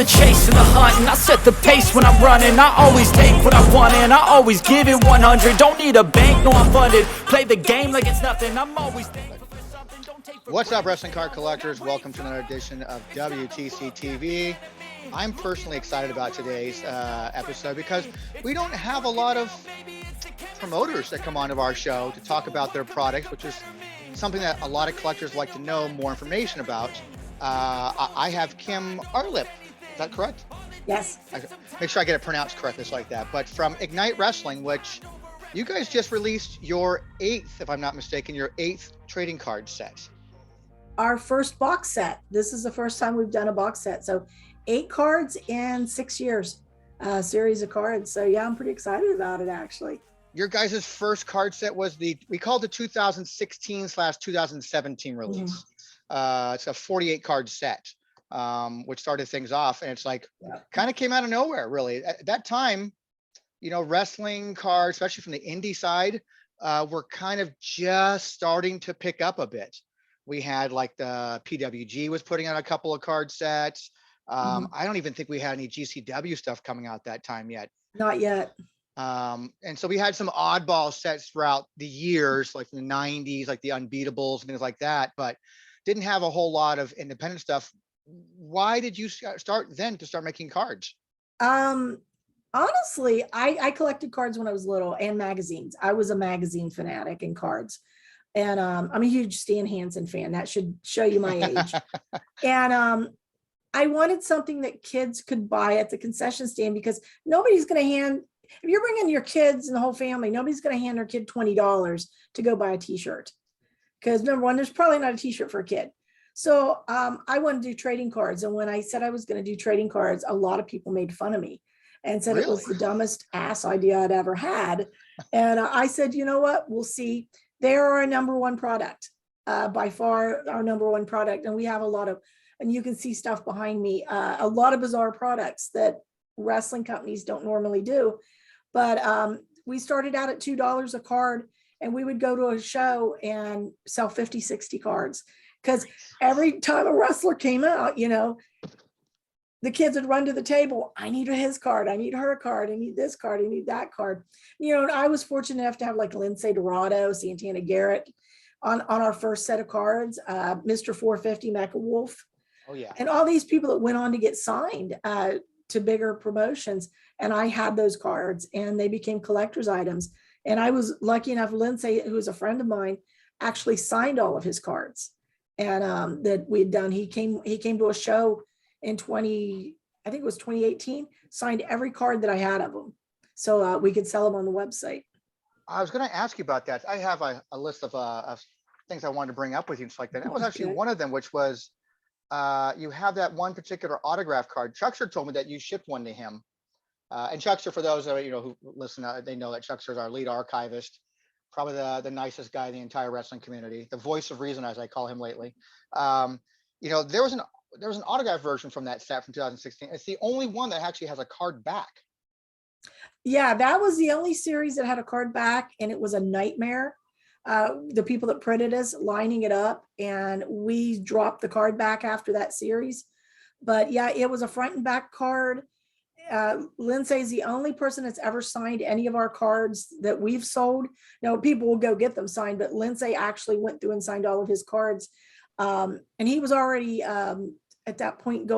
the chase and the hunt, and I set the pace when I'm running. I always take what I want and I always give it 100. Don't need a bank, no I'm funded. Play the game like it's nothing. I'm always thankful for something. Don't take for What's up, wrestling card collectors? Welcome to another edition of WTCtv. I'm personally excited about today's episode because we don't have a lot of promoters that come onto our show to talk about their products, which is something that a lot of collectors like to know more information about. I have Kim Artlip. Is that correct? Yes. Make sure I get it pronounced correctly, like that. But from Ignite Wrestling, which you guys just released your eighth, if I'm not mistaken, your eighth trading card set. Our first box set. This is the first time we've done a box set. So 8 cards in 6 years, series of cards. So yeah, I'm pretty excited about it actually. Your guys' first card set was we called the 2016/2017 release. It's a 48 card set, which started things off, and it's like kind of came out of nowhere, really. At that time, you know, wrestling cards, especially from the indie side, were kind of just starting to pick up a bit. We had like the PWG was putting out a couple of card sets. I don't even think we had any GCW stuff coming out that time yet. Not yet. And so we had some oddball sets throughout the years, like in the 90s, like the Unbeatables and things like that, but didn't have a whole lot of independent stuff. Why did you start then to start making cards? Honestly, I collected cards when I was little and magazines. I was a magazine fanatic in cards. And I'm a huge Stan Hansen fan. That should show you my age. And I wanted something that kids could buy at the concession stand, because nobody's going to hand, if you're bringing your kids and the whole family, nobody's going to hand their kid $20 to go buy a t-shirt. Because number one, there's probably not a t-shirt for a kid. So I wanted to do trading cards. And when I said I was going to do trading cards, a lot of people made fun of me and said It was the dumbest ass idea I'd ever had. And I said, you know what, we'll see. They're our number one product, by far our number one product. And we have a lot of, and you can see stuff behind me, a lot of bizarre products that wrestling companies don't normally do. But we started out at $2 a card, and we would go to a show and sell 50, 60 cards. Because every time a wrestler came out, you know, the kids would run to the table. I need his card. I need her card. I need this card. I need that card. You know, and I was fortunate enough to have like Lindsay Dorado, Santana Garrett on our first set of cards, Mr. 450, Mecha Wolf. Oh, yeah. And all these people that went on to get signed to bigger promotions. And I had those cards, and they became collector's items. And I was lucky enough, Lindsay, who was a friend of mine, actually signed all of his cards. And that we had done, he came to a show in 2018, signed every card that I had of him. So we could sell them on the website. I was going to ask you about that. I have a list of things I wanted to bring up with you, just like that. That was actually one of them, which was you have that one particular autograph card. Chuckster told me that you shipped one to him. And Chuckster, for those who listen, they know that Chuckster is our lead archivist, probably the nicest guy in the entire wrestling community, the voice of reason, as I call him lately. There was an autograph version from that set from 2016. It's the only one that actually has a card back. Yeah, that was the only series that had a card back, and it was a nightmare. The people that printed us lining it up, and we dropped the card back after that series. But yeah, it was a front and back card. Lindsay's the only person that's ever signed any of our cards that we've sold. Now, people will go get them signed, but Lindsay actually went through and signed all of his cards. And he was already at that point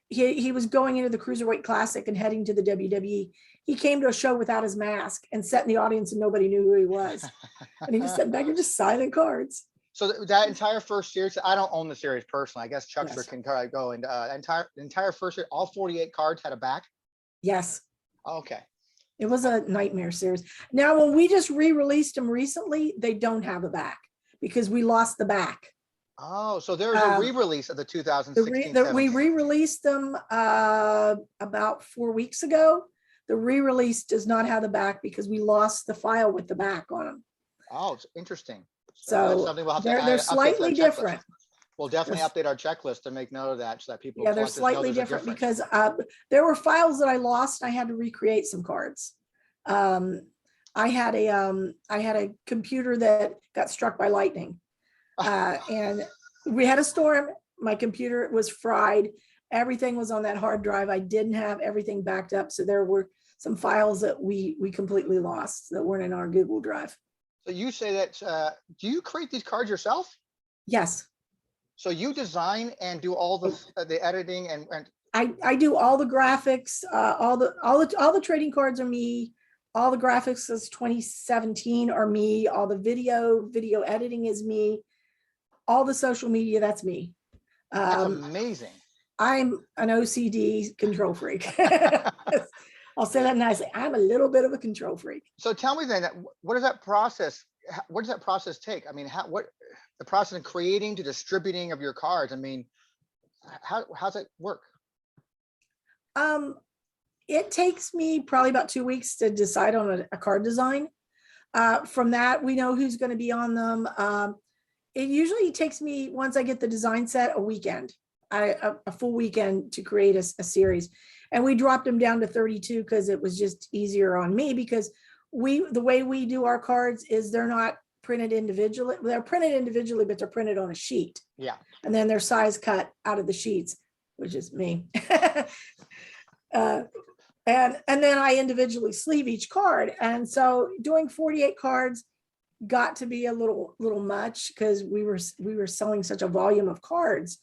he was going into the Cruiserweight Classic and heading to the WWE. He came to a show without his mask and sat in the audience, and nobody knew who he was. And he just sat back and just signing cards. So that entire first series, I don't own the series personally. I guess Chuckster can go. And entire first series, all 48 cards had a back? Yes. Okay. It was a nightmare series. Now, when we just re-released them recently, they don't have a back because we lost the back. Oh, so there's a re-release of the 2016. We re-released them about 4 weeks ago. The re-release does not have the back because we lost the file with the back on them. Oh, it's interesting. So they're slightly different. We'll definitely update our checklist to make note of that, so that people. Yeah, they're slightly different because there were files that I lost. And I had to recreate some cards. I had a computer that got struck by lightning, and we had a storm. My computer was fried, Everything was on that hard drive. I didn't have everything backed up. So there were some files that we completely lost that weren't in our Google Drive. So you say that, do you create these cards yourself? Yes. So you design and do all the editing and I do all the graphics, all the trading cards are me. All the graphics since 2017 are me. All the video editing is me. All the social media, that's me. that's amazing. I'm an OCD control freak. I'll say that nicely. I'm a little bit of a control freak. So tell me then, what does that process, what does that process take? I mean, what the process of creating to distributing of your cards? I mean, how's it work? It takes me probably about 2 weeks to decide on a card design. From that, we know who's going to be on them. It usually takes me, once I get the design set, a weekend, a full weekend to create a series. And we dropped them down to 32 because it was just easier on me, because the way we do our cards is they're not printed individually. They're printed individually, but they're printed on a sheet. Yeah. And then they're size cut out of the sheets, which is me. And then I individually sleeve each card. And so doing 48 cards got to be a little much, because we were selling such a volume of cards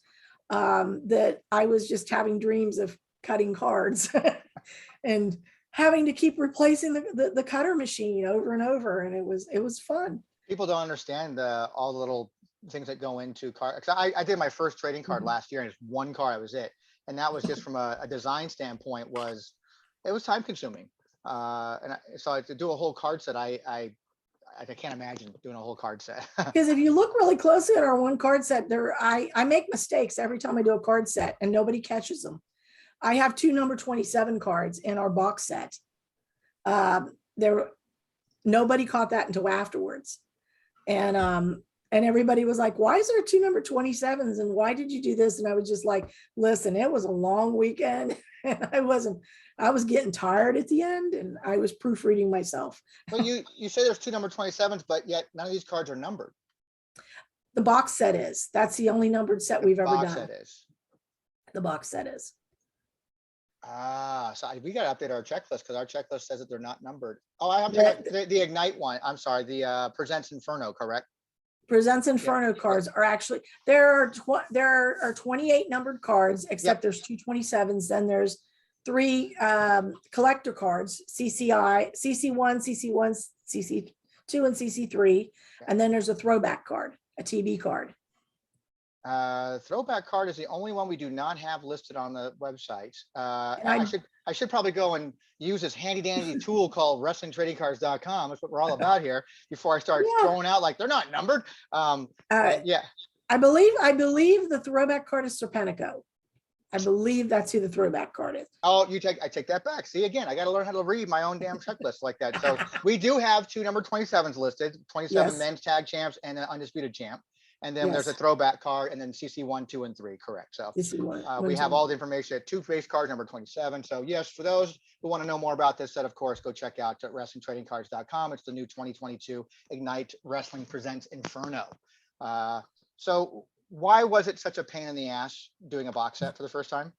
that I was just having dreams of cutting cards and having to keep replacing the cutter machine over and over. And it was fun. People don't understand all the little things that go into card. I did my first trading card last year, and it's one card, that was it. And that was just from a design standpoint, it was time consuming. So to do a whole card set, I can't imagine doing a whole card set. Because if you look really closely at our one card set, I make mistakes every time I do a card set, and nobody catches them. I have 2 number 27 cards in our box set. Nobody caught that until afterwards. And everybody was like, why is there 2 number 27s? And why did you do this? And I was just like, listen, it was a long weekend. And I was getting tired at the end, and I was proofreading myself. Well, you say there's 2 number 27s, but yet none of these cards are numbered. The box set is. That's the only numbered set we've ever done. Box set is. The box set is. So we got to update our checklist, because our checklist says that they're not numbered. Oh, I'm talking the Ignite one. I'm sorry, the Presents Inferno, correct? Presents Inferno cards are actually, there are 28 numbered cards, except there's 2 27s. Then there's 3 collector cards, CCI, CC1, CC1, CC2, and CC3. And then there's a throwback card, a TB card. Throwback card is the only one we do not have listed on the website. I should probably go and use this handy dandy tool called WrestlingTradingCards.com. That's what we're all about here, before I start throwing out like they're not numbered. Yeah. I believe the throwback card is Serpentico. I believe that's who the throwback card is. Oh, I take that back. See, again, I got to learn how to read my own damn checklist like that. So we do have 2 number 27s listed, 27 men's tag champs and an undisputed champ. And then there's a throwback card, and then CC 1, 2, and 3, correct. So we have all the information at 2 base cards, number 27. So yes, for those who want to know more about this set, of course, go check out WrestlingTradingCards.com. It's the new 2022 Ignite Wrestling Presents Inferno. So why was it such a pain in the ass doing a box set for the first time?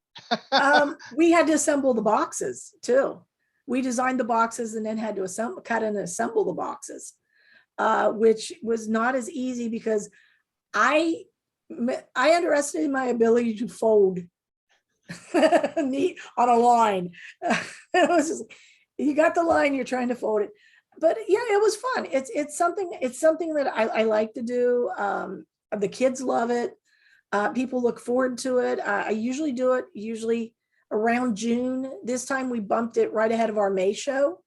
We had to assemble the boxes too. We designed the boxes and then had to cut and assemble the boxes, which was not as easy, because I underestimated my ability to fold neat on a line. It was just, you got the line, you're trying to fold it. But yeah, it was fun. It's something that I like to do. The kids love it. People look forward to it. I usually do it around June. This time we bumped it right ahead of our May show.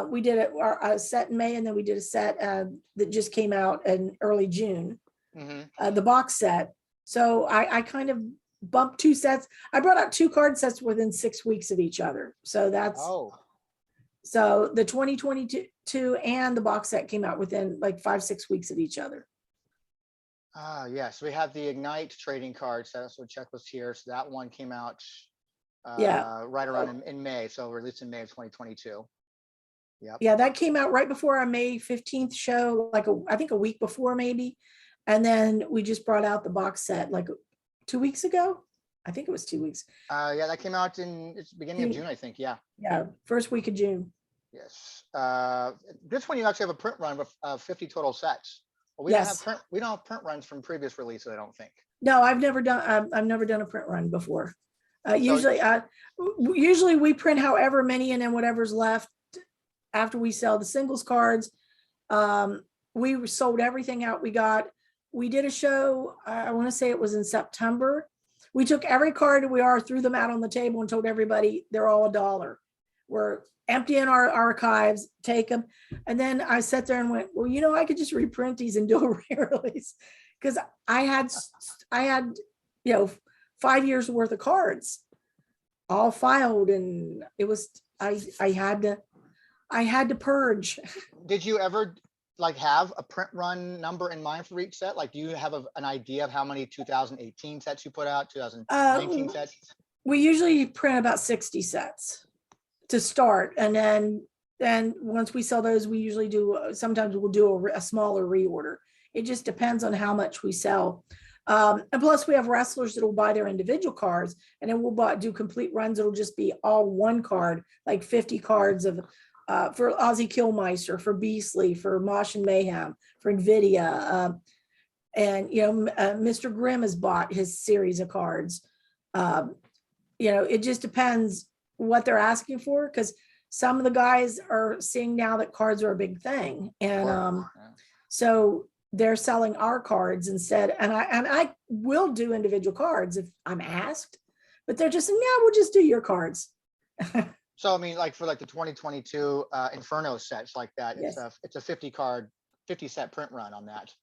We did a set in May, and then we did a set that just came out in early June. The box set. So I kind of bumped 2 sets. I brought out 2 card sets within 6 weeks of each other. So that's, so the 2022 and the box set came out within like 5-6 weeks of each other. Yes, we have the Ignite trading cards. That's what checklist here. So that one came out right around in May. So released in May of 2022. Yeah, that came out right before our May 15th show, I think a week before maybe. And then we just brought out the box set like 2 weeks ago. I think it was 2 weeks. Yeah, that came out in it's beginning of June, I think. Yeah. Yeah, first week of June. Yes. This one you actually have a print run of 50 total sets. Well, Yes. we don't have print runs from previous releases, I don't think. No, I've never done a print run before. So- Usually we print however many and then whatever's left after we sell the singles cards. We sold everything out we got. We did a show, I want to say it was in September. We took every card we are, threw them out on the table and told everybody they're all $1. We're emptying our archives, take them. And then I sat there and went, well, you know, I could just reprint these and do a re-release. Because I had, you know, 5 years worth of cards all filed, and it was, I had to purge. Did you ever like have a print run number in mind for each set? Like, do you have an idea of how many 2018 sets you put out, 2019 sets? We usually print about 60 sets to start. And then once we sell those, we usually do, sometimes we'll do a smaller reorder. It just depends on how much we sell. And plus we have wrestlers that will buy their individual cards, and then we'll do complete runs. It'll just be all one card, like 50 cards of, for Ozzy Killmeister, for Beastly, for Mosh and Mayhem, for NVIDIA. And, you know, Mr. Grimm has bought his series of cards. You know, it just depends what they're asking for, because some of the guys are seeing now that cards are a big thing. And so they're selling our cards instead. And I will do individual cards if I'm asked, but they're just saying, yeah, we'll just do your cards. So, I mean, like for like the 2022 Inferno sets like that, Yes. it's a 50 set print run on that.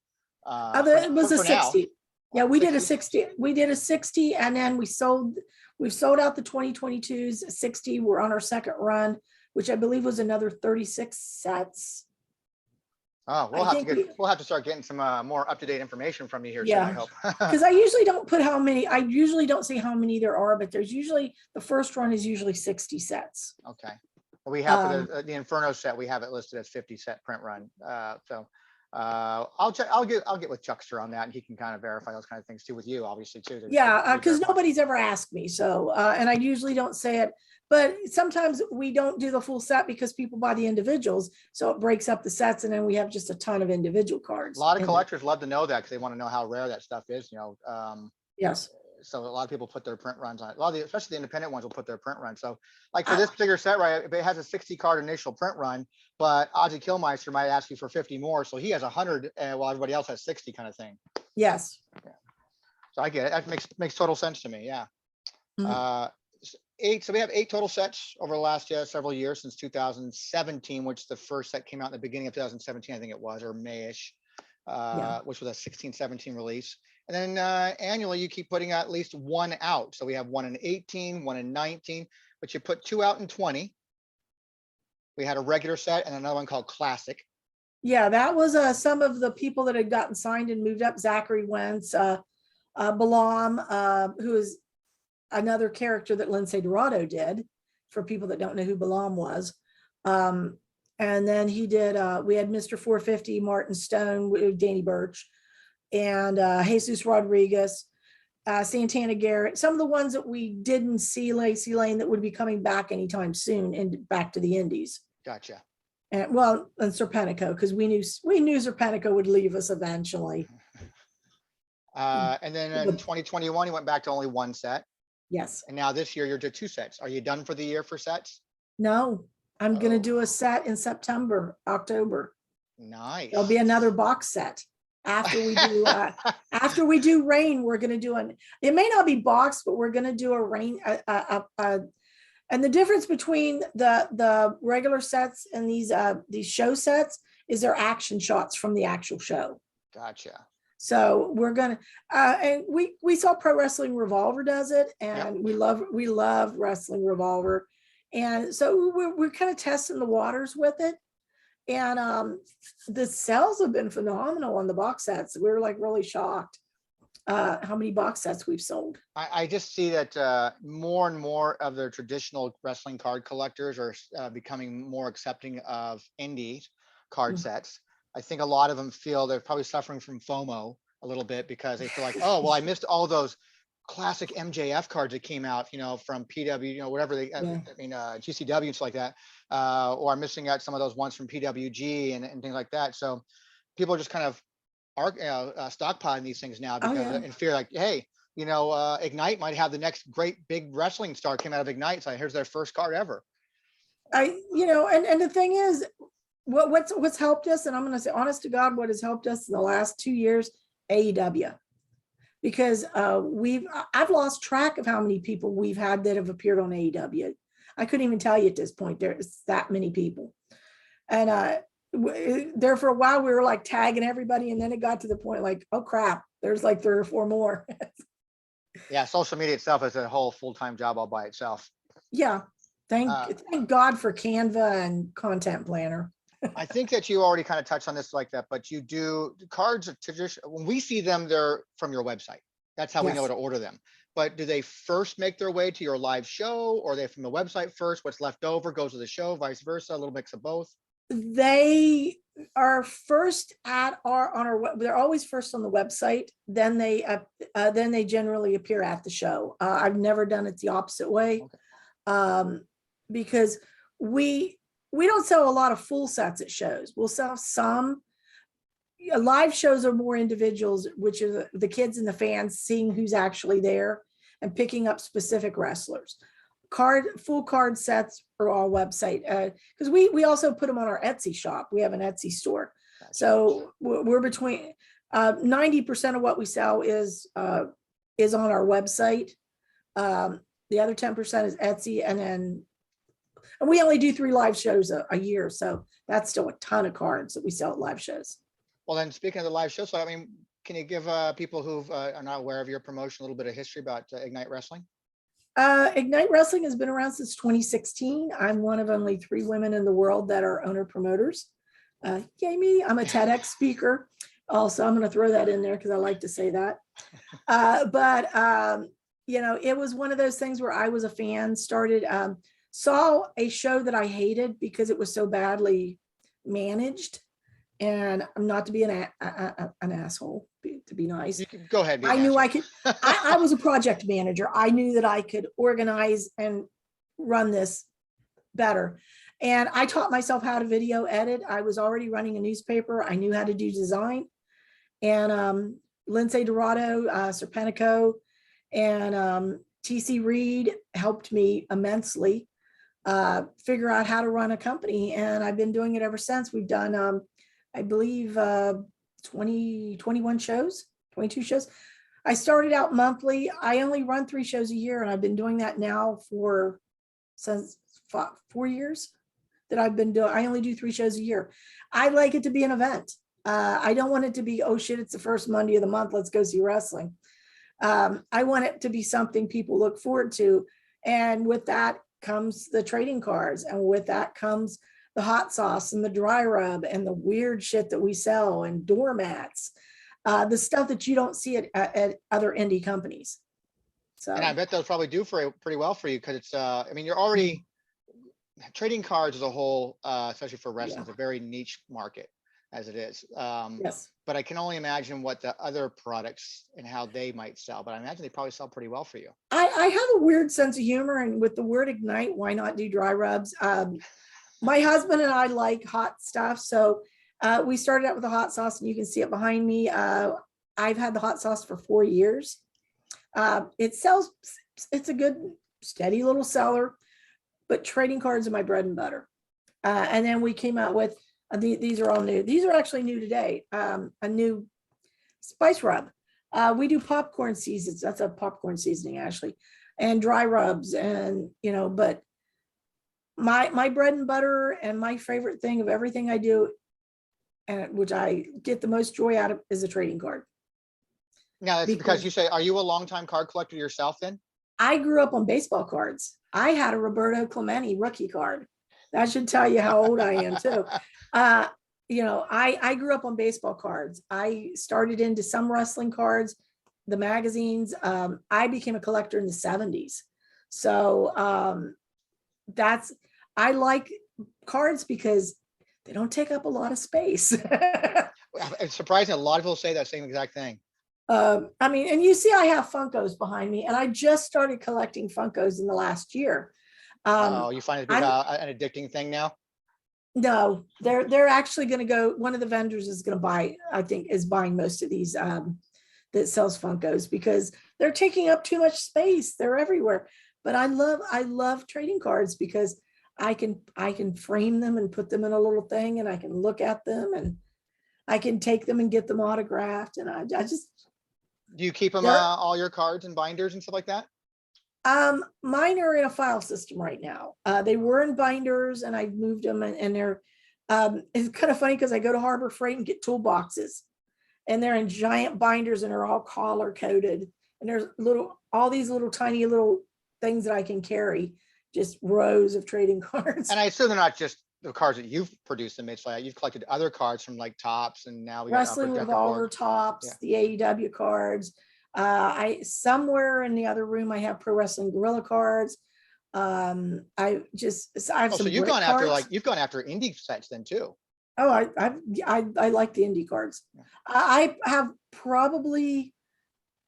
It was a 60. Now. Yeah, we did a 60. We did a 60, and then we've sold out the 2022s 60. We're on our second run, which I believe was another 36 sets. Oh, we'll have to start getting some more up-to-date information from you here soon, I hope. Because I usually don't put how many, I usually don't say how many there are, but there's usually, the first run is usually 60 sets. Okay. Well, we have for the Inferno set, we have it listed as 50 set print run. I'll get with Chuckster on that, and he can kind of verify those kind of things too with you, obviously too. Yeah, because nobody's ever asked me. So, and I usually don't say it, but sometimes we don't do the full set because people buy the individuals. So it breaks up the sets, and then we have just a ton of individual cards. A lot of collectors love to know that because they want to know how rare that stuff is, you know. Yes. So a lot of people put their print runs on it. Especially the independent ones will put their print run. So like for this particular set, right, it has a 60 card initial print run, but Ozzy Killmeister might ask you for 50 more. So he has 100 while everybody else has 60 kind of thing. Yes. Yeah. So I get it. That makes total sense to me. Yeah. Mhm. So we have 8 total sets over the last several years since 2017, which the first set came out in the beginning of 2017, I think it was, or May-ish, which was a 16-17 release. And then annually, you keep putting at least one out. So we have one in 18, one in 19, but you put 2 out in 20. We had a regular set and another one called Classic. Yeah, that was some of the people that had gotten signed and moved up. Zachary Wentz, Balaam, who is another character that Lindsay Dorado did, for people that don't know who Balaam was. And then he did, we had Mr. 450, Martin Stone, Danny Birch, and Jesus Rodriguez, Santana Garrett, some of the ones that we didn't see, Lacey Lane, that would be coming back anytime soon and back to the Indies. Gotcha. And well, and Serpentico, because we knew Serpentico would leave us eventually. And then in 2021, you went back to only one set. Yes. And now this year you're to 2 sets. Are you done for the year for sets? No, I'm going to do a set in September, October. Nice. There'll be another box set. After we do Rain, we're going to do it may not be boxed, but we're going to do a Rain. And the difference between the regular sets and these show sets is they're action shots from the actual show. Gotcha. So we're gonna and we saw Pro Wrestling Revolver does it, and yep. we love Wrestling Revolver, and so we're kind of testing the waters with it. And the sales have been phenomenal on the box sets. We were like really shocked how many box sets we've sold. I just see that more and more of the traditional wrestling card collectors are becoming more accepting of indie card sets. I think a lot of them feel they're probably suffering from FOMO a little bit because they feel like, oh, well, I missed all those classic MJF cards that came out, from PW, whatever they, Yeah. GCW and stuff like that, or I'm missing out some of those ones from PWG and things like that. So people are just kind of stockpiling these things now Oh, because yeah. in fear, like, hey, Ignite might have the next great big wrestling star came out of Ignite. So here's their first card ever. And the thing is, what's helped us, and I'm going to say honest to God, what has helped us in the last 2 years, AEW, because I've lost track of how many people we've had that have appeared on AEW. I couldn't even tell you at this point. There's that many people, and there for a while we were like tagging everybody, and then it got to the point like, oh crap, there's like 3 or 4 more. Yeah, social media itself is a whole full-time job all by itself. Yeah, thank God for Canva and Content Planner. I think that you already kind of touched on this like that, but you do cards are when we see them, they're from your website. That's how we know Yes. to order them. But do they first make their way to your live show, or are they from the website first? What's left over goes to the show, vice versa, a little mix of both? They are first they're always first on the website, then they generally appear at the show. I've never done it the opposite way. Okay. Because we don't sell a lot of full sets at shows. We'll sell some. Live shows are more individuals, which are the kids and the fans seeing who's actually there and picking up specific wrestlers. Full card sets are all website, because we also put them on our Etsy shop. We have an Etsy store. Gotcha. So we're between 90% of what we sell is on our website. The other 10% is Etsy, and we only do 3 live shows a year, so that's still a ton of cards that we sell at live shows. Well, then speaking of the live show, so can you give people who are not aware of your promotion a little bit of history about Ignite Wrestling? Ignite Wrestling has been around since 2016. I'm one of only 3 women in the world that are owner promoters. Yay me! I'm a TEDx speaker. Also, I'm going to throw that in there because I like to say that. But it was one of those things where I was a fan, saw a show that I hated because it was so badly managed. And not to be an asshole, to be nice. You can go ahead. I knew I could. I was a project manager. I knew that I could organize and run this better. And I taught myself how to video edit. I was already running a newspaper. I knew how to do design. And Lindsay Dorado, Serpentico, and TC Reed helped me immensely figure out how to run a company. And I've been doing it ever since. We've done, I believe, 22 shows. I started out monthly. I only run 3 shows a year, and I've been doing that now since 4 years that I've been doing. I only do 3 shows a year. I like it to be an event. I don't want it to be, oh shit, it's the first Monday of the month, let's go see wrestling. I want it to be something people look forward to. And with that comes the trading cards, and with that comes the hot sauce and the dry rub and the weird shit that we sell, and doormats, the stuff that you don't see at other indie companies. So, and I bet those probably do pretty well for you, because it's you're already trading cards as a whole, especially for wrestling, is a very niche market as it is. yes. But I can only imagine what the other products and how they might sell. But I imagine they probably sell pretty well for you. I have a weird sense of humor, and with the word Ignite, why not do dry rubs? My husband and I like hot stuff. So we started out with the hot sauce, and you can see it behind me. I've had the hot sauce for 4 years. It sells, it's a good, steady little seller, but trading cards are my bread and butter. And then we came out with, these are all new. These are actually new today. A new spice rub. We do popcorn seasons. That's a popcorn seasoning, Ashley, and dry rubs. And, but my bread and butter and my favorite thing of everything I do, and which I get the most joy out of, is a trading card. Now, that's because you say, are you a longtime card collector yourself then? I grew up on baseball cards. I had a Roberto Clemente rookie card. That should tell you how old I am too. I grew up on baseball cards. I started into some wrestling cards, the magazines. I became a collector in the 70s. So I like cards because they don't take up a lot of space. It's surprising. A lot of people say that same exact thing. I mean, and you see, I have Funkos behind me, and I just started collecting Funkos in the last year. Oh, you find it to be I'm an addicting thing now? No, they're actually going to go. One of the vendors is going to buy. I think is buying most of these that sells Funkos because they're taking up too much space. They're everywhere. But I love trading cards because I can frame them and put them in a little thing, and I can look at them, and I can take them and get them autographed. And I just Do you keep them they're all your cards and binders and stuff like that? Mine are in a file system right now. They were in binders and I moved them, and they're it's kind of funny because I go to Harbor Freight and get toolboxes, and they're in giant binders and they're all color coded, and there's all these little tiny little things that I can carry, just rows of trading cards. And I assume they're not just the cards that you've produced and made. So you've collected other cards from like Tops, and now we got Wrestling Upper Decker Revolver board. Tops, Yeah. the AEW cards. I somewhere in the other room I have Pro Wrestling Gorilla cards. I have Oh, so some you've brick gone after cards. you've gone after indie sets then too. Oh, I like the indie cards. Yeah. I have probably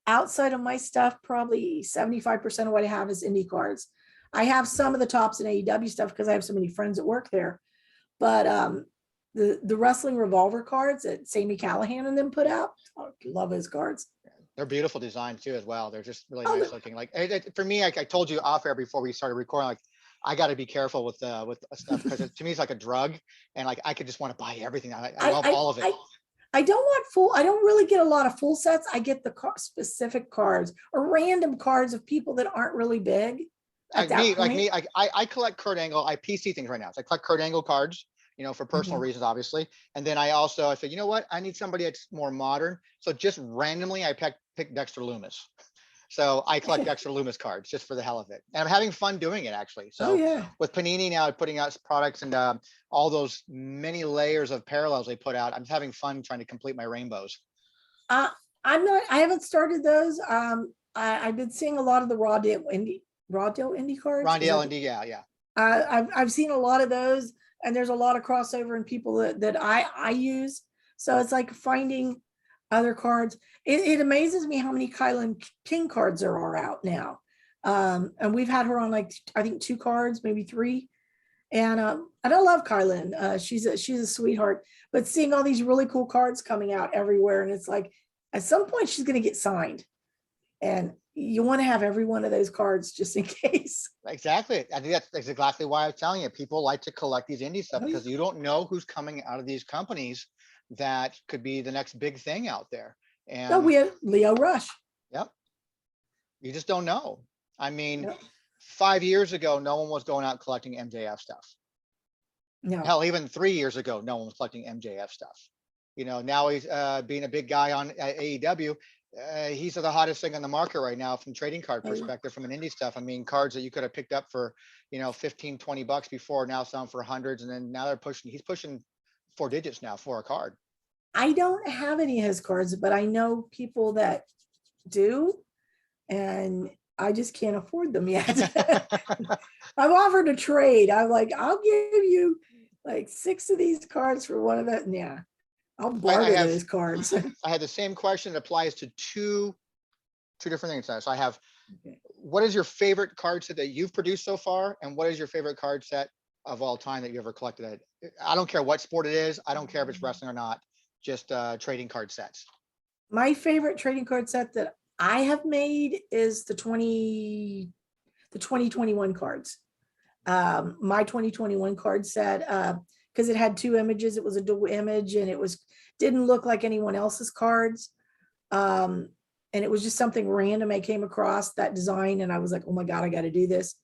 outside of my stuff, probably 75% of what I have is indie cards. I have some of the Tops and AEW stuff because I have so many friends that work there. But the Wrestling Revolver cards that Sammy Callahan and them put out, I love his cards. They're beautiful designs too as well. They're just really Oh, nice looking. Like for me, I told you off air before we started recording, like I got to be careful with stuff because to me it's like a drug, and like I could just want to buy everything. I love all of it. I don't want full. I don't really get a lot of full sets. I get the specific cards or random cards of people that aren't really big. Like me, I collect Kurt Angle. I PC things right now. So I collect Kurt Angle cards, for personal reasons, obviously. And then I said, you know what? I need somebody that's more modern. So just randomly, I pick Dexter Loomis. So I collect Dexter Loomis cards just for the hell of it. And I'm having fun doing it, actually. So yeah. with Panini now putting out products and all those many layers of parallels they put out, I'm having fun trying to complete my rainbows. I haven't started those. I've been seeing a lot of the Raw Deal Indie cards. Ron DL Indie, yeah. I've seen a lot of those, and there's a lot of crossover in people that I use. So it's like finding other cards. It amazes me how many Kylan King cards there are out now. And we've had her on I think 2 cards, maybe 3. And I love Kylan. She's a sweetheart. But seeing all these really cool cards coming out everywhere, and it's like at some point she's going to get signed, and you want to have every one of those cards just in case. Exactly. I think that's exactly why I'm telling you. People like to collect these indie stuff because you don't know who's coming out of these companies that could be the next big thing out there. And so we have Leo Rush. Yep. You just don't know. I mean, Yep. 5 years ago, no one was going out collecting MJF stuff. No. Hell, even 3 years ago, no one was collecting MJF stuff. Now he's being a big guy on AEW. He's the hottest thing on the market right now from trading card perspective, from an indie stuff. I mean, cards that you could have picked up for, $15-20 before, now selling for hundreds. And then now he's pushing 4 digits now for a card. I don't have any of his cards, but I know people that do, and I just can't afford them yet. I've offered a trade. I'm like, I'll give you like 6 of these cards for one of that. Yeah. I'll barter those cards. I had the same question that applies to two different things. So I have, what is your favorite card set that you've produced so far? And what is your favorite card set of all time that you ever collected? I don't care what sport it is. I don't care if it's wrestling or not, just trading card sets. My favorite trading card set that I have made is the 2021 cards. My 2021 card set, because it had 2 images. It was a dual image, and it didn't look like anyone else's cards. And it was just something random. I came across that design, and I was like, oh my God, I got to do this.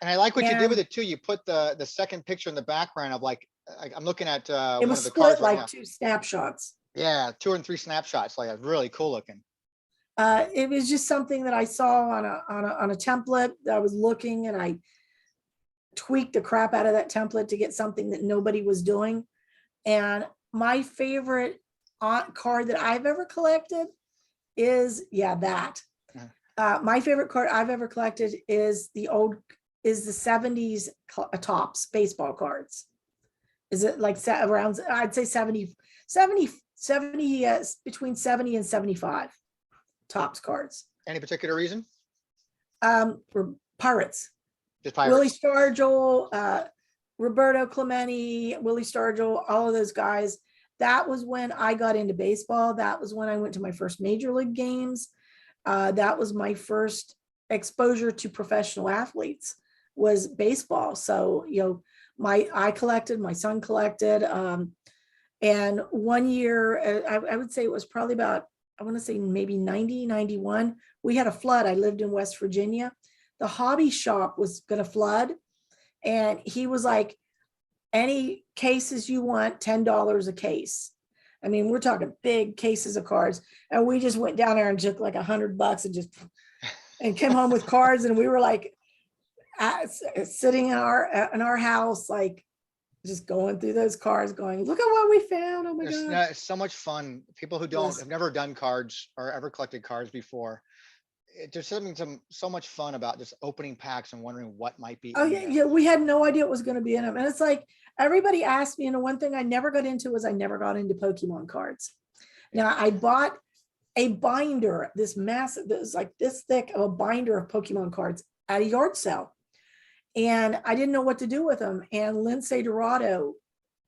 And I like what you did with it too. You put the second picture in the background of I'm looking at it was split like 2 snapshots. Yeah, 2 and 3 snapshots. Like, really cool looking. It was just something that I saw on a template that I was looking, and I tweaked the crap out of that template to get something that nobody was doing. And my favorite card that I've ever collected is that. My favorite card I've ever collected is the 70s Tops baseball cards. Is it like around, I'd say 70, between 70 and 75. Topps cards. Any particular reason? For Pirates. Just Willie Pirates. Stargell, Roberto Clemente, Willie Stargell, all of those guys. That was when I got into baseball. That was when I went to my first major league games. That was my first exposure to professional athletes, was baseball. So, I collected, my son collected. And one year, I would say it was probably about, I want to say maybe 90, 91. We had a flood. I lived in West Virginia. The hobby shop was going to flood. And he was like, any cases you want, $10 a case. I mean, we're talking big cases of cards. And we just went down there and took like $100 and came home with cards. And we were like sitting in our house, like just going through those cards going, look at what we found. Oh my God. It's so much fun. People who have never done cards or ever collected cards before, there's something so much fun about just opening packs and wondering what might be. Oh yeah, we had no idea what was going to be in them. And it's like, everybody asked me, and the one thing I never got into was I never got into Pokemon cards. Now I bought a binder, this massive, that was like this thick of a binder of Pokemon cards at a yard sale. And I didn't know what to do with them. And Lindsay Dorado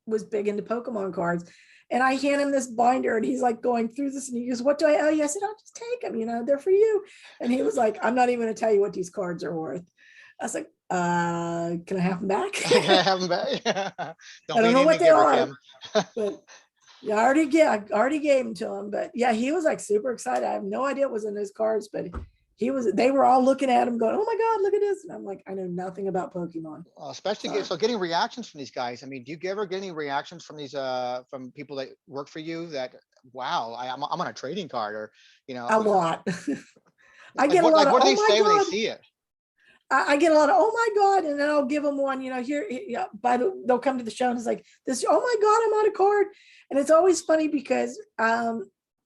was big into Pokemon cards. And I hand him this binder and he's like going through this and he goes, what do I owe you? I said, I'll just take them, they're for you. And he was like, I'm not even going to tell you what these cards are worth. I was like, can I have them back? Can I have them back? I don't know what they are, but yeah, I already gave them to him. But yeah, he was like super excited. I have no idea what was in those cards, but they were all looking at him going, oh my God, look at this. And I'm like, I know nothing about Pokemon. Especially so getting reactions from these guys. I mean, do you ever get any reactions from these from people that work for you that, wow, I'm on a trading card, or a lot. I get a lot of, what do they oh my say when God. they see it? I get a lot of, oh my God. And then I'll give them one, here, they'll come to the show and it's like this, oh my God, I'm on a card. And it's always funny because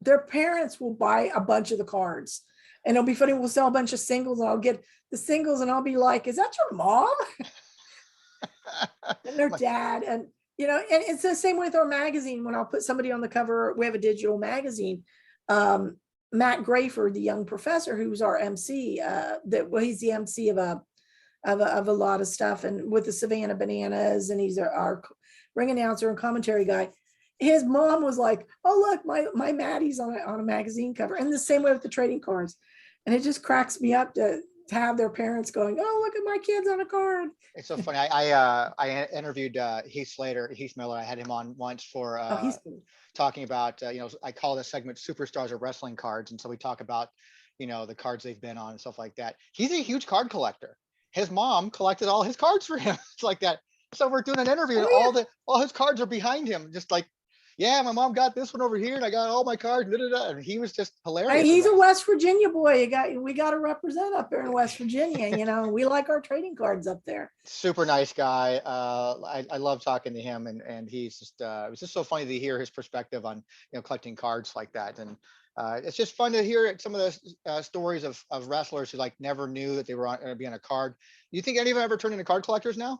their parents will buy a bunch of the cards. And it'll be funny, we'll sell a bunch of singles and I'll get the singles and I'll be like, is that your mom? And their dad. And, and it's the same with our magazine. When I'll put somebody on the cover, we have a digital magazine. Matt Grayford, the young professor, who's our MC, he's the MC of a lot of stuff, and with the Savannah Bananas, and he's our ring announcer and commentary guy. His mom was like, oh, look, my Maddie's on a magazine cover. And the same way with the trading cards. And it just cracks me up to have their parents going, oh, look at my kids on a card. It's so funny. I interviewed Heath Miller. I had him on once for talking about, I call this segment Superstars of Wrestling Cards. And so we talk about, the cards they've been on and stuff like that. He's a huge card collector. His mom collected all his cards for him. It's like that. So we're doing an interview and all his cards are behind him. Just like, yeah, my mom got this one over here and I got all my cards. And he was just hilarious. He's a West Virginia boy. We got to represent up there in West Virginia. We like our trading cards up there. Super nice guy. I love talking to him, and he's just it was just so funny to hear his perspective on collecting cards like that. And it's just fun to hear some of the stories of wrestlers who never knew that they were going to be on a card. Do you think any of them ever turned into card collectors now?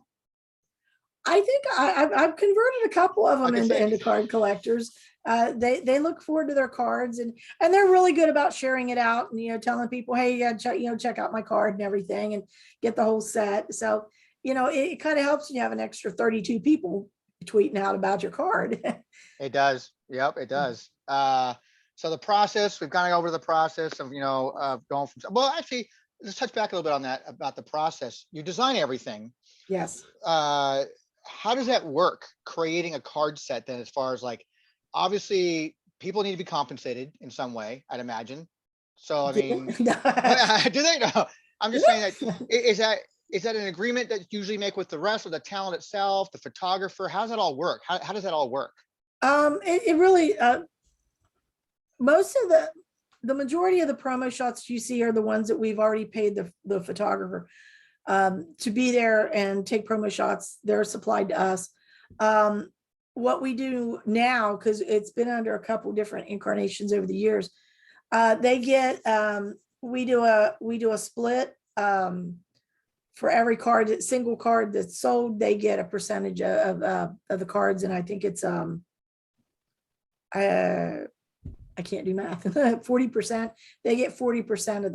I think I've converted a couple of them into card collectors. They look forward to their cards, and they're really good about sharing it out and telling people, hey, check out my card and everything, and get the whole set. So it kind of helps when you have an extra 32 people tweeting out about your card. It does. Yep, it does. So the process, we've gone over the process of going from. Well, actually, let's touch back a little bit on that about the process. You design everything. Yes. How does that work, creating a card set then, as far as obviously people need to be compensated in some way, I'd imagine. So, I mean, do they know? I'm just saying that, is that an agreement that you usually make with the wrestler, the talent itself, the photographer? How does that all work? How does that all work? It really, most of the majority of the promo shots you see are the ones that we've already paid the photographer to be there and take promo shots. They're supplied to us. What we do now, because it's been under a couple different incarnations over the years, they get we do a split for every single card that's sold. They get a percentage of the cards, and I think it's I I can't do math. 40%, they get 40% of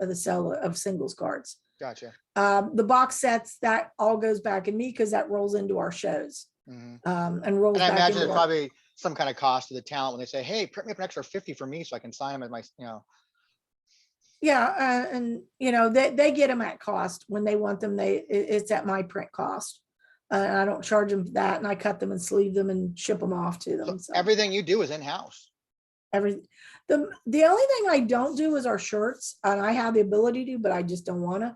the sale of singles cards. Gotcha. The box sets, that all goes back in me because that rolls into our shows. Mhm. And rolls And I back imagine into there's our, probably some kind of cost to the talent when they say, hey, print me up an extra 50 for me so I can sign them as my, you know. yeah, and they get them at cost when they want them. It's at my print cost. And I don't charge them that, and I cut them and sleeve them and ship them off to them. So So everything you do is in-house. the only thing I don't do is our shirts, and I have the ability to, but I just don't want to.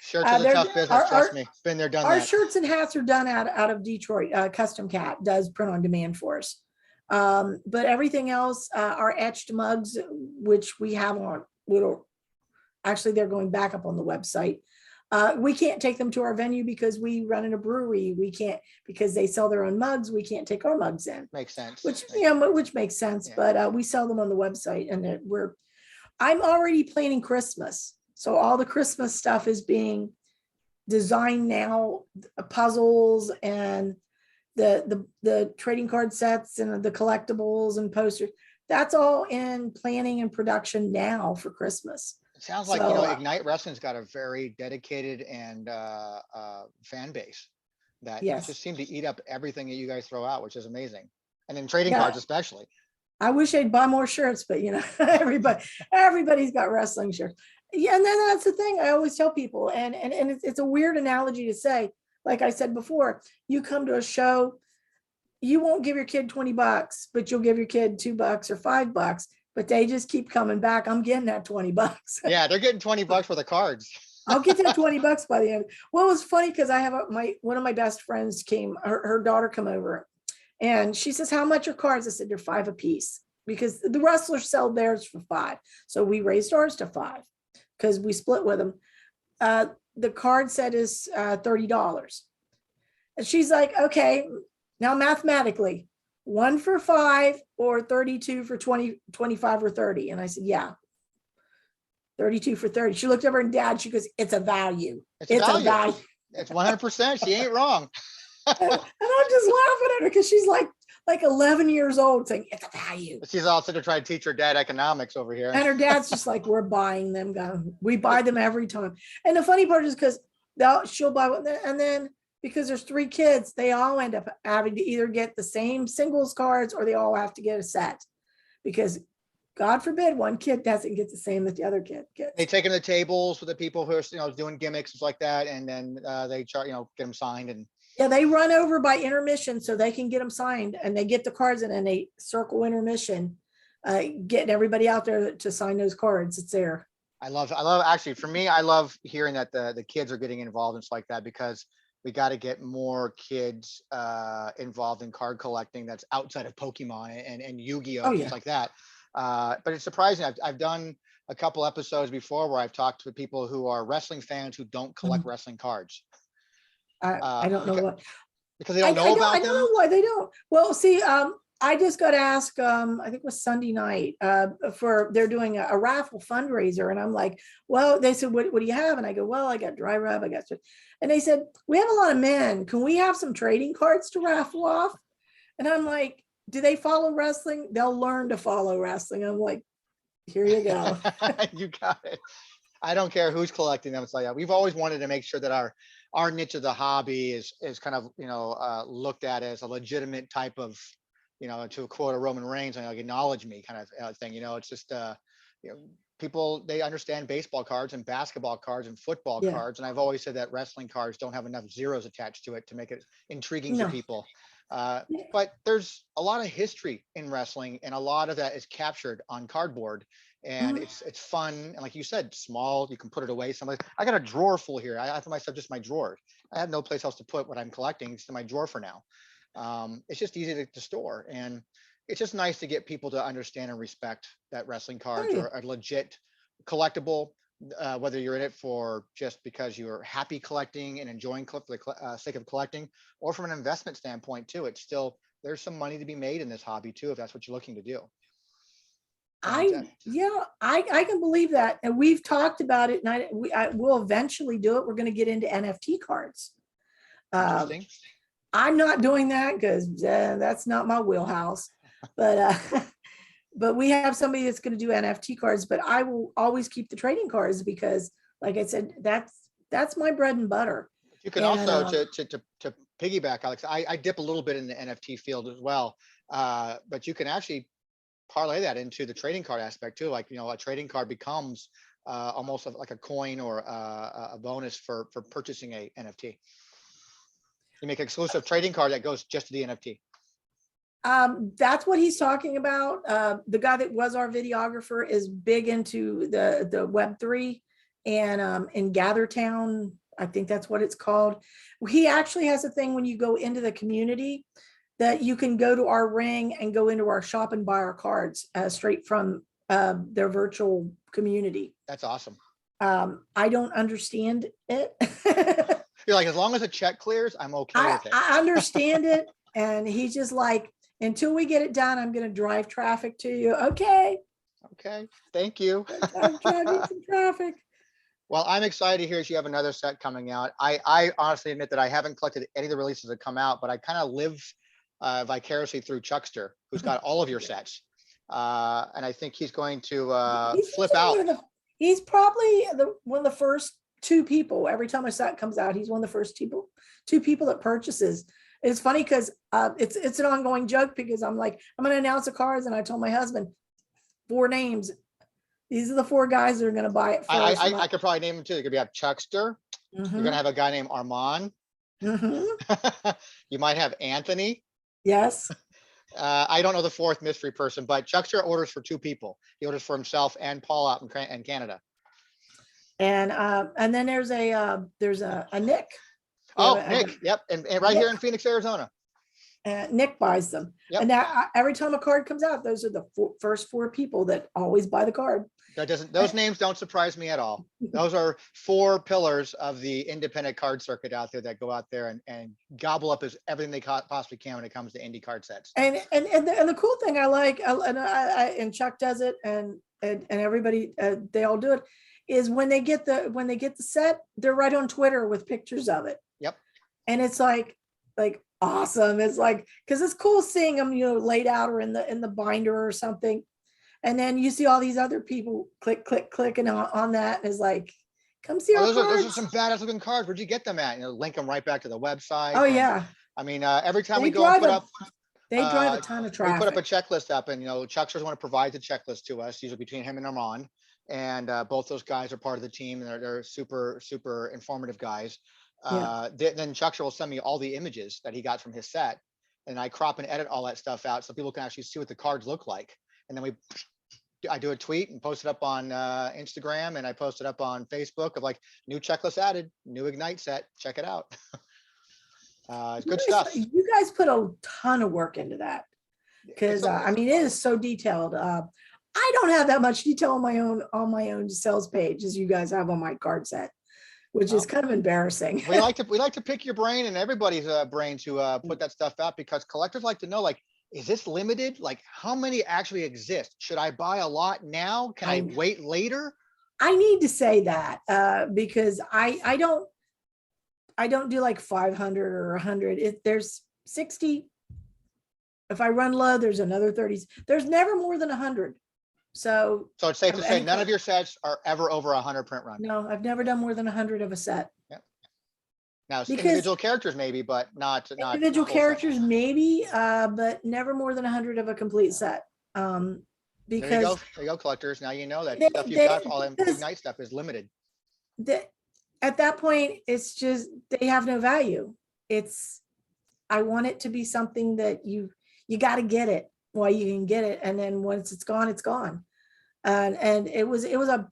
Shirts is a they're- tough business, trust me. Been there, done Our that. shirts and hats are done out of Detroit. Custom Cat does print on demand for us. But everything else, our etched mugs, which we have on little, actually they're going back up on the website. We can't take them to our venue because we run in a brewery. We can't, because they sell their own mugs. We can't take our mugs in, Makes sense. which, Makes- which makes sense, Yeah. but we sell them on the website, and I'm already planning Christmas. So all the Christmas stuff is being designed now, puzzles and the trading card sets and the collectibles and posters. That's all in planning and production now for Christmas. It sounds like, So, Ignite Wrestling's got a very dedicated and fan base that Yes. just seem to eat up everything that you guys throw out, which is amazing. And then trading Yeah. cards especially. I wish they'd buy more shirts, but everybody's got wrestling shirts. Yeah, and then that's the thing I always tell people, and it's a weird analogy to say. Like I said before, you come to a show, you won't give your kid $20, but you'll give your kid $2 or $5, but they just keep coming back. I'm getting that $20. Yeah, they're getting $20 for the cards. I'll get that $20 by the end. Well, it was funny because I have one of my best friends came, her daughter come over, and she says, how much are cards? I said, they're $5 a piece, because the wrestlers sell theirs for $5. So we raised ours to $5 because we split with them. The card set is $30. And she's like, okay, now mathematically, 1 for $5 or 32 for 20, 25 or 30. And I said, yeah, 32 for 30. She looked over and Dad, she goes, it's a value. It's a value. It's 100%. She ain't wrong. And I'm just laughing at her because she's like 11 years old saying it's a value. She's also to try to teach her dad economics over here. And her dad's just like, we're buying them. We buy them every time. And the funny part is because she'll buy one, and then because there's 3 kids, they all end up having to either get the same singles cards or they all have to get a set, because God forbid one kid doesn't get the same that the other kid gets. They take them to the tables with the people who are, doing gimmicks and stuff like that. And then they try, get them signed. And Yeah, they run over by intermission so they can get them signed, and they get the cards in and they circle intermission, getting everybody out there to sign those cards. It's there. I love actually, for me, I love hearing that the kids are getting involved and stuff like that, because we got to get more kids involved in card collecting that's outside of Pokemon and Yu-Gi-Oh! Oh, And yeah. things like that. But it's surprising. I've done a couple episodes before where I've talked to people who are wrestling fans who don't collect wrestling cards. I don't know what. Because they don't know about I don't them. know why they don't. Well, see, I just got asked, I think it was Sunday night, they're doing a raffle fundraiser. And I'm like, well, they said, what do you have? And I go, well, I got dry rub, I got, and they said, we have a lot of men. Can we have some trading cards to raffle off? And I'm like, do they follow wrestling? They'll learn to follow wrestling. I'm like, here you go. You got it. I don't care who's collecting them. It's like, we've always wanted to make sure that our niche of the hobby is kind of, looked at as a legitimate type of, to quote a Roman Reigns, and acknowledge me kind of thing. It's just, people, they understand baseball cards and basketball cards and football Yeah. cards. And I've always said that wrestling cards don't have enough zeros attached to it to make it intriguing No. to people. But there's a lot of history in wrestling, and a lot of that is captured on cardboard. And it's fun. And like you said, small, you can put it away. I got a drawer full here. I have myself just my drawer. I have no place else to put what I'm collecting. It's in my drawer for now. It's just easy to store. And it's just nice to get people to understand and respect that wrestling cards are a legit collectible, whether you're in it for just because you're happy collecting and enjoying for the sake of collecting, or from an investment standpoint too. It's still, there's some money to be made in this hobby too, if that's what you're looking to do. I can believe that. And we've talked about it, and I will eventually do it. We're going to get into NFT cards. Interesting. I'm not doing that because that's not my wheelhouse. But but we have somebody that's going to do NFT cards, but I will always keep the trading cards because like I said, that's my bread and butter. You can And, also to piggyback, Alex. I dip a little bit in the NFT field as well, but you can actually parlay that into the trading card aspect too. Like, a trading card becomes almost like a coin or a bonus for purchasing a NFT. You make an exclusive trading card that goes just to the NFT. That's what he's talking about. The guy that was our videographer is big into the Web3 and in Gathertown, I think that's what it's called. He actually has a thing when you go into the community that you can go to our ring and go into our shop and buy our cards straight from their virtual community. That's awesome. I don't understand it. You're like, as long as the check clears, I'm okay with it. I understand it. And he's just like, until we get it done, I'm going to drive traffic to you. Okay. Okay. Thank you. I'm driving some traffic. Well, I'm excited to hear you have another set coming out. I honestly admit that I haven't collected any of the releases that come out, but I kind of live vicariously through Chuckster, who's got all of your sets. And I think he's going to flip out. He's probably one of the first two people. Every time a set comes out, he's one of the first two people that purchases. It's funny because it's an ongoing joke because I'm like, I'm going to announce the cards, and I told my husband 4 names. These are the 4 guys that are going to buy it first. I could probably name them too. You're going to have Chuckster. You're going to have a guy named Armand. You might have Anthony. Yes. I don't know the 4th mystery person, but Chuckster orders for 2 people. He orders for himself and Paul out in Canada. And then there's a Nick. Oh, Nick. Yep. And right here in Phoenix, Arizona. Nick buys them. Yep. And now every time a card comes out, those are the first 4 people that always buy the card. Those names don't surprise me at all. Those are 4 pillars of the independent card circuit out there that go out there and gobble up everything they possibly can when it comes to indie card sets. And the cool thing I like, and Chuck does it, and everybody they all do it, is when they get the set, they're right on Twitter with pictures of it. Yep. And it's like awesome. It's like, because it's cool seeing them, laid out or in the binder or something. And then you see all these other people clicking on that. And it's like, come see our cards. Those are some badass looking cards. Where'd you get them at? Link them right back to the website. Oh, yeah. I mean, every time we go and put up, they drive a ton of traffic. We put up a checklist up, and Chuckster's the one to provide the checklist to us, usually between him and Armand. And both those guys are part of the team, and they're super, super informative guys. Then Chuckster will send me all the images that he got from his set, and I crop and edit all that stuff out so people can actually see what the cards look like. And then I do a tweet and post it up on Instagram, and I post it up on Facebook of like, new checklist added, new Ignite set, check it out. It's good stuff. You guys put a ton of work into that, because I mean, it is so detailed. I don't have that much detail on my own sales page as you guys have on my card set, which is kind of embarrassing. we like to pick your brain and everybody's brain to put that stuff out, because collectors like to know, like, is this limited? Like, how many actually exist? Should I buy a lot now? Can I wait later? I need to say that because I don't do like 500 or 100. There's 60. If I run low, there's another 30. There's never more than 100. So it's safe to say none of your sets are ever over 100 print run. No, I've never done more than 100 of a set. Yep. Now, individual characters maybe, but not individual characters maybe, but never more than 100 of a complete set. Because there you go, collectors. Now you know that stuff you've got, all that Ignite stuff is limited. At that point, it's just, they have no value. I want it to be something that you got to get it while you can get it, and then once it's gone, it's gone. And it was a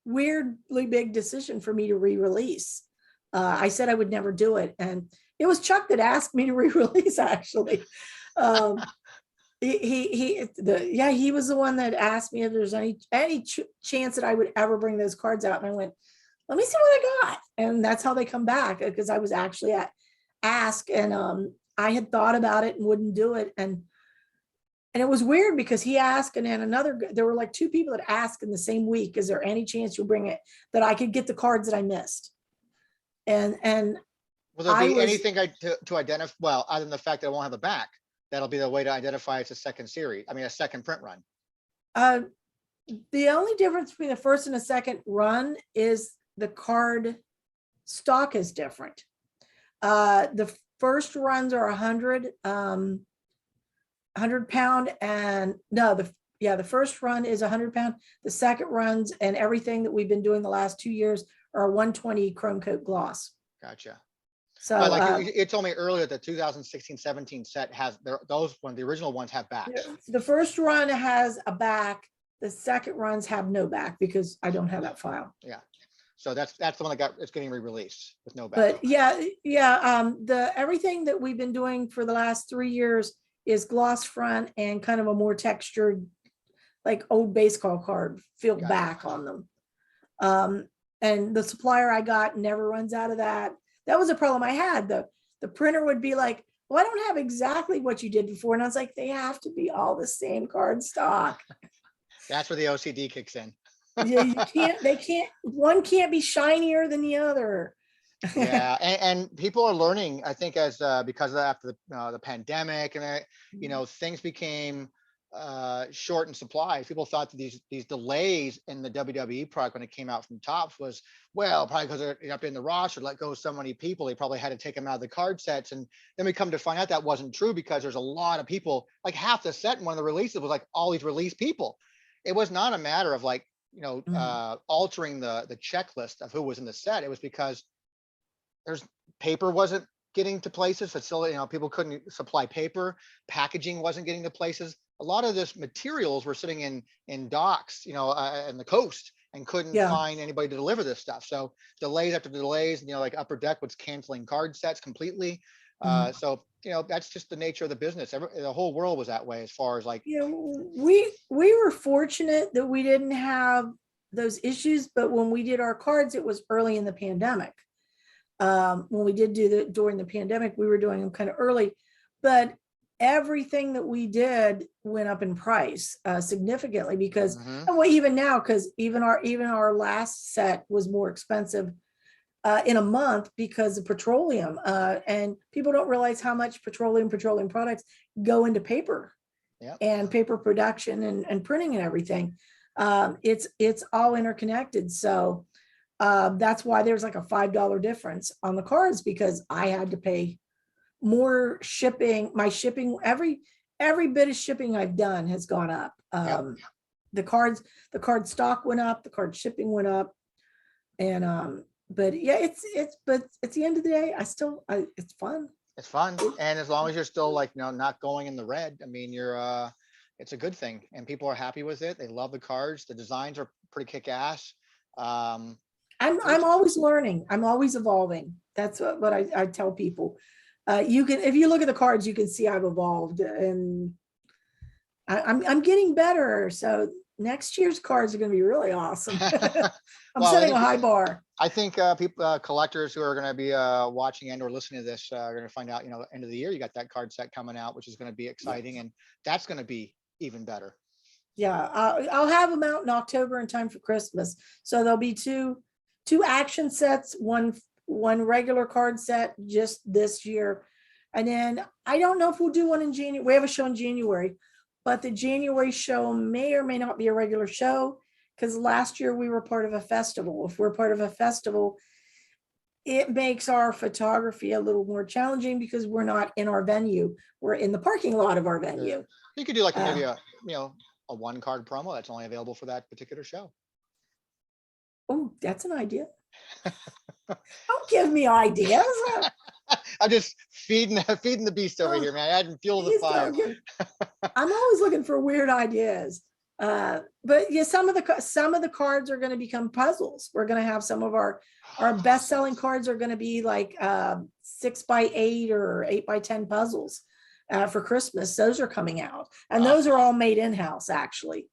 weirdly big decision for me to re-release. I said I would never do it, and it was Chuck that asked me to re-release. Actually, he was the one that asked me if there's any chance that I would ever bring those cards out, and I went, let me see what I got, and that's how they come back, because I was actually at ask, and I had thought about it and wouldn't do it, and it was weird because he asked, and then there were like 2 people that asked in the same week, is there any chance you'll bring it, that I could get the cards that I missed? And will there be anything to identify, well, other than the fact that I won't have a back, that'll be the way to identify it's a second series. I mean, a second print run. Uh, the only difference between the first and the second run is the card stock is different. The first runs are 100 pound, and no, the first run is 100 pound. The second runs and everything that we've been doing the last 2 years are 120 chrome coat gloss. Gotcha. So But like you told me earlier, the 2016-17 set has those one, the original ones have backs. the first run has a back. The second runs have no back because I don't have that file. Yeah. So that's the one that it's getting re-released with no back. But yeah, the everything that we've been doing for the last 3 years is gloss front and kind of a more textured, like old baseball card filled Got it. back on them. And the supplier I got never runs out of that. That was a problem I had. The printer would be like, well, I don't have exactly what you did before. And I was like, they have to be all the same card stock. That's where the OCD kicks in. You can't, one can't be shinier than the other. Yeah, and people are learning, I think, as because of after the pandemic and you know, things became short in supply. People thought that these delays in the WWE product when it came out from Topps was, well, probably because they're up in the roster, let go of so many people, they probably had to take them out of the card sets. And then we come to find out that wasn't true, because there's a lot of people, like half the set in one of the releases was like all these release people. It was not a matter of like, you know, altering the checklist of who was in the set. It was because there's paper wasn't getting to places, facility, you know, people couldn't supply paper, packaging wasn't getting to places. A lot of this materials were sitting in docks, you know, in the coast, and couldn't find anybody to deliver this stuff. So delays after delays, you know, like Upper Deck was canceling card sets completely. So, you know, that's just the nature of the business. The whole world was that way as far as like, You know, we were fortunate that we didn't have those issues, but when we did our cards, it was early in the pandemic. When we did during the pandemic, we were doing them kind of early, but everything that we did went up in price significantly because, and well, even now, because even our last set was more expensive in a month because of petroleum, and people don't realize how much petroleum products go into paper and paper production and printing and everything. It's all interconnected. So that's why there's like a $5 difference on the cards, because I had to pay more shipping. My shipping, every bit of shipping I've done has gone up. The card stock went up, the card shipping went up. And but yeah, but at the end of the day, it's fun. It's fun. And as long as you're still like, you know, not going in the red, I mean, it's a good thing, and people are happy with it. They love the cards. The designs are pretty kick-ass. I'm always learning. I'm always evolving. That's what I tell people. You can, if you look at the cards, you can see I've evolved, and I'm getting better. So next year's cards are going to be really awesome. I'm setting a high bar. I think people, collectors who are going to be watching and or listening to this are going to find out, you know, end of the year, you got that card set coming out, which is going to be exciting, and that's going to be even better. Yeah, I'll have them out in October in time for Christmas. So there'll be two action sets, one regular card set just this year. And then I don't know if we'll do one in January. We have a show in January, but the January show may or may not be a regular show, because last year we were part of a festival. If we're part of a festival, it makes our photography a little more challenging because we're not in our venue. We're in the parking lot of our venue. You could do like maybe a one card promo that's only available for that particular show. Oh, that's an idea. Don't give me ideas. I'm just feeding the beast over here, man. I didn't fuel the fire. I'm always looking for weird ideas. But yeah, some of the cards are going to become puzzles. We're going to have some of our best-selling cards are going to be like 6x8 or 8x10 puzzles for Christmas. Those are coming out, and those are all made in-house, actually.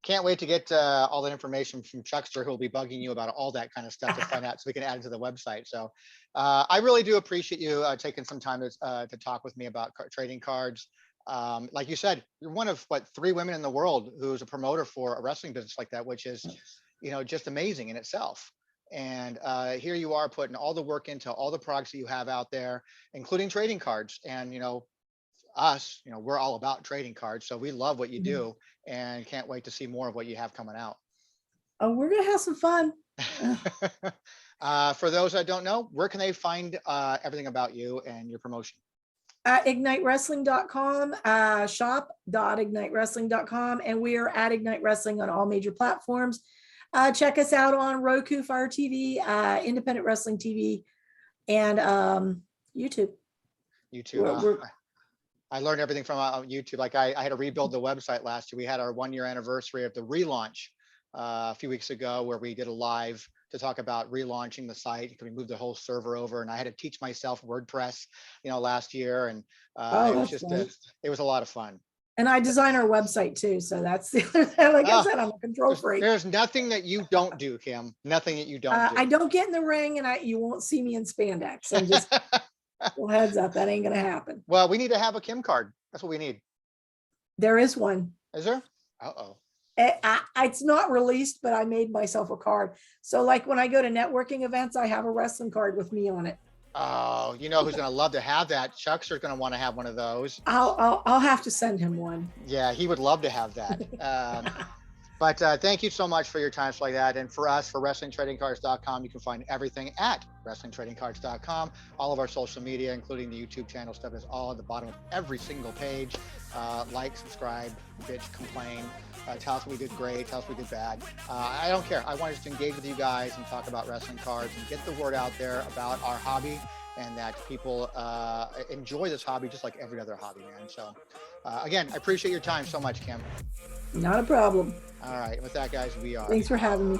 Can't wait to get all that information from Chuckster, who will be bugging you about all that kind of stuff to find out, so we can add it to the website. So I really do appreciate you taking some time to talk with me about trading cards. Like you said, you're one of 3 women in the world who's a promoter for a wrestling business like that, which is, you know, just amazing in itself. And here you are putting all the work into all the products that you have out there, including trading cards. And, you know, us, we're all about trading cards. So we love what you do and can't wait to see more of what you have coming out. Oh, we're going to have some fun. For those that don't know, where can they find everything about you and your promotion? IgniteWrestling.com, shop.ignitewrestling.com, and we are at Ignite Wrestling on all major platforms. Check us out on Roku, Fire TV, Independent Wrestling TV, and YouTube. YouTube. I learned everything from YouTube. Like I had to rebuild the website last year. We had our 1-year anniversary of the relaunch a few weeks ago, where we did a live to talk about relaunching the site. We moved the whole server over, and I had to teach myself WordPress, last year, and it was just it was a lot of fun. And I design our website too, so that's the other thing. Like I said, I'm a control freak. There's nothing that you don't do, Kim. Nothing that you don't do. I don't get in the ring, and you won't see me in spandex. I'm just well, heads up, that ain't gonna happen. Well, we need to have a Kim card. That's what we need. There is one. Is there? Uh-oh. It's not released, but I made myself a card. So like when I go to networking events, I have a wrestling card with me on it. Oh, you know who's going to love to have that? Chuckster's going to want to have one of those. I'll have to send him one. Yeah, he would love to have that. But thank you so much for your time like that. And for us, for WrestlingTradingCards.com, you can find everything at WrestlingTradingCards.com. All of our social media, including the YouTube channel stuff, is all at the bottom of every single page. Like, subscribe, bitch, complain, tell us we did great, tell us we did bad. I don't care. I want to just engage with you guys and talk about wrestling cards and get the word out there about our hobby, and that people enjoy this hobby just like every other hobby, man. So again, I appreciate your time so much, Kim. Not a problem. All right. With that, guys, we are. Thanks for having me.